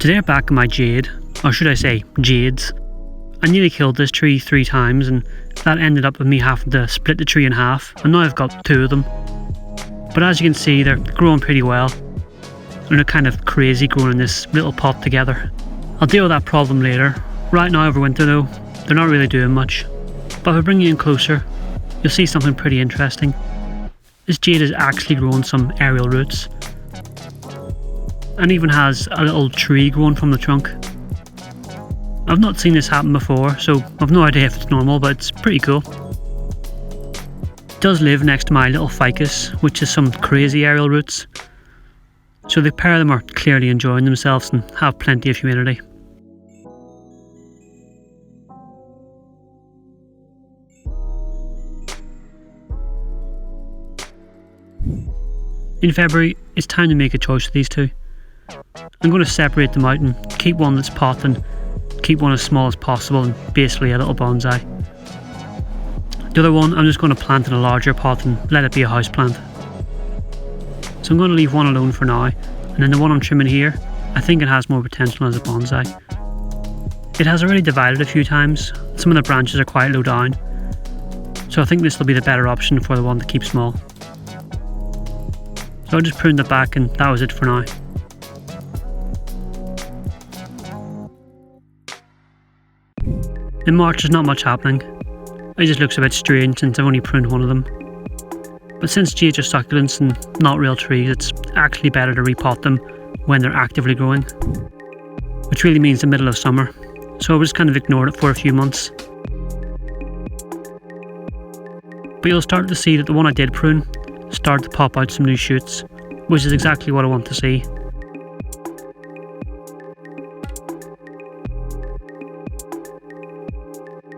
Today I'm back in my jade, or should I say jades. I nearly killed this tree 3 times and that ended up with me having to split the tree in half, and now I've got 2 of them. But as you can see, they're growing pretty well and they're kind of crazy growing in this little pot together. I'll deal with that problem later. Right now over winter though, they're not really doing much. But if I bring you in closer, you'll see something pretty interesting. This jade is actually growing some aerial roots and even has a little tree growing from the trunk. I've not seen this happen before, so I've no idea if it's normal, but it's pretty cool. It does live next to my little ficus, which is some crazy aerial roots. So the pair of them are clearly enjoying themselves and have plenty of humidity. In February, it's time to make a choice of these 2. I'm going to separate them out and keep one that's pot and keep one as small as possible and basically a little bonsai. The other one I'm just going to plant in a larger pot and let it be a house plant. So I'm going to leave one alone for now, and then the one I'm trimming here, I think it has more potential as a bonsai. It has already divided a few times, some of the branches are quite low down, so I think this will be the better option for the one to keep small. So I just pruned it back and that was it for now. In March there's not much happening. It just looks a bit strange since I've only pruned one of them. But since jades are succulents and not real trees, it's actually better to repot them when they're actively growing, which really means the middle of summer. So I just kind of ignored it for a few months. But you'll start to see that the one I did prune started to pop out some new shoots, which is exactly what I want to see.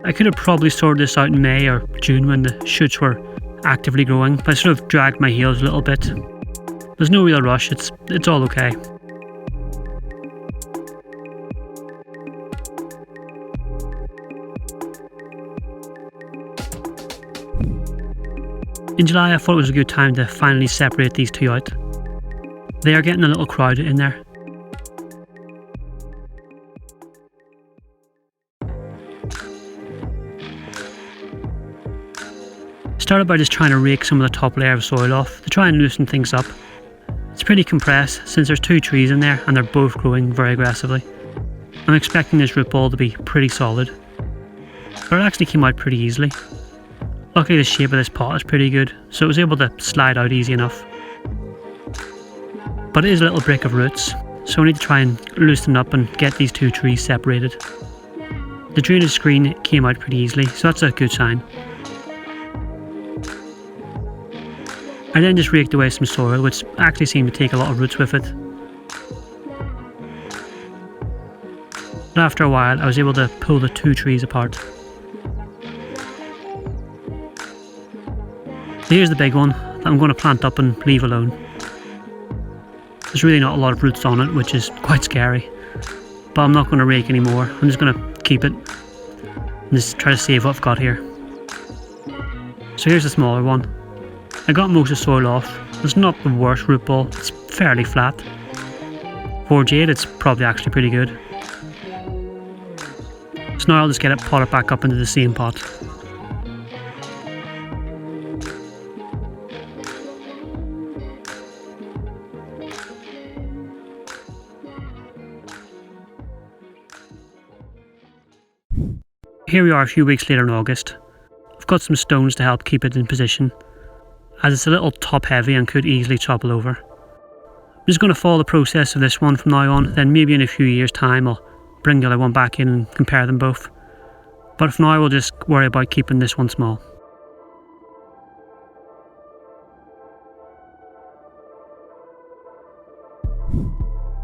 I could have probably sorted this out in May or June when the shoots were actively growing, but I sort of dragged my heels a little bit. There's no real rush, it's all okay. In July I thought it was a good time to finally separate these 2 out. They are getting a little crowded in there. Started by just trying to rake some of the top layer of soil off to try and loosen things up. It's pretty compressed since there's 2 trees in there and they're both growing very aggressively. I'm expecting this root ball to be pretty solid, but it actually came out pretty easily. Luckily the shape of this pot is pretty good, so it was able to slide out easy enough. But it is a little brick of roots, so I need to try and loosen up and get these 2 trees separated. The drainage screen came out pretty easily, so that's a good sign. I then just raked away some soil, which actually seemed to take a lot of roots with it. But after a while I was able to pull the 2 trees apart. So here's the big one that I'm going to plant up and leave alone. There's really not a lot of roots on it, which is quite scary. But I'm not going to rake anymore, I'm just going to keep it and just try to save what I've got here. So here's the smaller one. I got most of the soil off. It's not the worst root ball, it's fairly flat. For jade it's probably actually pretty good. So now I'll just get it potted back up into the same pot. Here we are a few weeks later in August. I've got some stones to help keep it in position, as it's a little top heavy and could easily topple over. I'm just going to follow the process of this one from now on, then maybe in a few years time I'll bring the other one back in and compare them both. But for now we'll just worry about keeping this one small.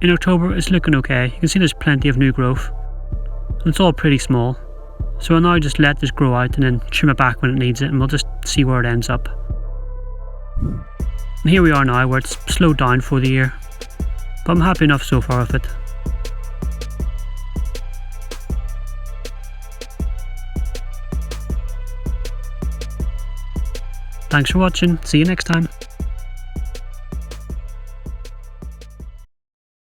In October it's looking okay, you can see there's plenty of new growth. And it's all pretty small, so I'll now just let this grow out and then trim it back when it needs it, and we'll just see where it ends up. And here we are now where it's slowed down for the year, but I'm happy enough so far with it. Thanks for watching, see you next time.